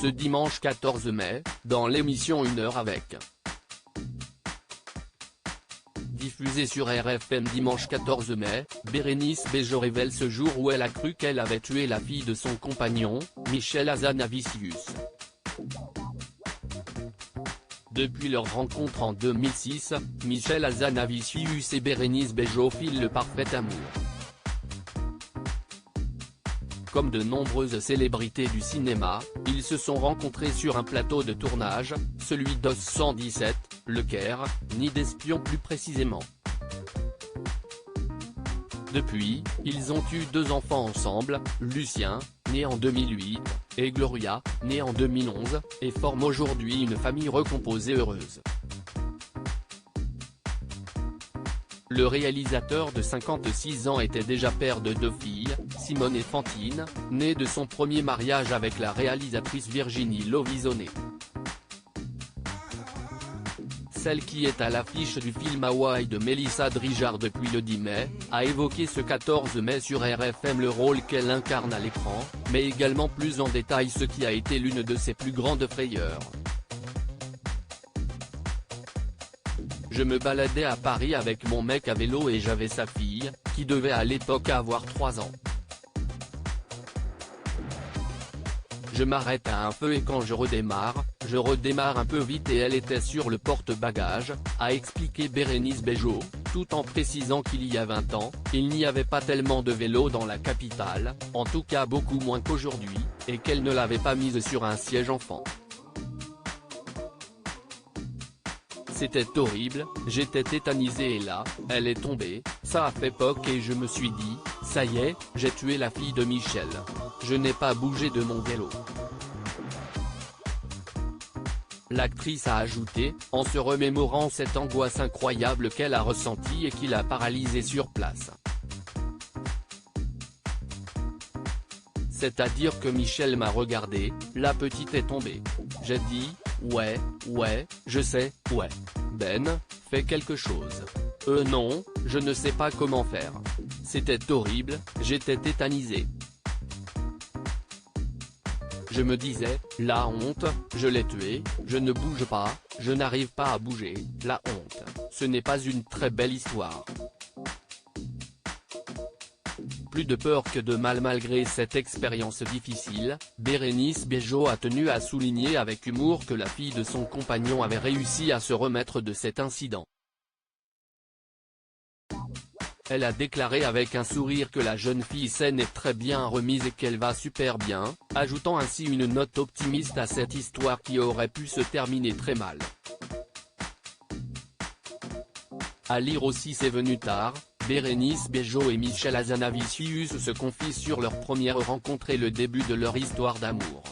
ce dimanche 14 mai, dans l'émission 1 heure avec. Diffusée sur RFM dimanche 14 mai, Bérénice Bejo révèle ce jour où elle a cru qu'elle avait tué la fille de son compagnon, Michel Hazanavicius. Depuis leur rencontre en 2006, Michel Hazanavicius et Bérénice Bejo filent le parfait amour. Comme de nombreuses célébrités du cinéma, ils se sont rencontrés sur un plateau de tournage, celui d'Os 117, Le Caire, Nid d'Espion plus précisément. Depuis, ils ont eu 2 enfants ensemble, Lucien, né en 2008, et Gloria, née en 2011, et forment aujourd'hui une famille recomposée heureuse. Le réalisateur de 56 ans était déjà père de 2 filles, Simone et Fantine, nées de son premier mariage avec la réalisatrice Virginie Lovisone. Celle qui est à l'affiche du film Hawaï de Mélissa Drijard depuis le 10 mai, a évoqué ce 14 mai sur RFM le rôle qu'elle incarne à l'écran, mais également plus en détail ce qui a été l'une de ses plus grandes frayeurs. Je me baladais à Paris avec mon mec à vélo et j'avais sa fille, qui devait à l'époque avoir 3 ans. Je m'arrête à un feu et quand je redémarre un peu vite et elle était sur le porte-bagages, a expliqué Bérénice Bejo, tout en précisant qu'il y a 20 ans, il n'y avait pas tellement de vélos dans la capitale, en tout cas beaucoup moins qu'aujourd'hui, et qu'elle ne l'avait pas mise sur un siège enfant. C'était horrible, j'étais tétanisé et là, elle est tombée, ça a fait poc et je me suis dit, ça y est, j'ai tué la fille de Michel. Je n'ai pas bougé de mon vélo. L'actrice a ajouté, en se remémorant cette angoisse incroyable qu'elle a ressentie et qui l'a paralysée sur place. C'est-à-dire que Michel m'a regardé, la petite est tombée. J'ai dit, ouais, je sais, ouais. Ben, fais quelque chose. Non, je ne sais pas comment faire. C'était horrible, j'étais tétanisé. Je me disais, la honte, je l'ai tué, je ne bouge pas, je n'arrive pas à bouger, la honte, ce n'est pas une très belle histoire. Plus de peur que de mal malgré cette expérience difficile, Bérénice Bejo a tenu à souligner avec humour que la fille de son compagnon avait réussi à se remettre de cet incident. Elle a déclaré avec un sourire que la jeune fille saine est très bien remise et qu'elle va super bien, ajoutant ainsi une note optimiste à cette histoire qui aurait pu se terminer très mal. À lire aussi C'est venu tard, Bérénice Bejo et Michel Hazanavicius se confient sur leur première rencontre et le début de leur histoire d'amour.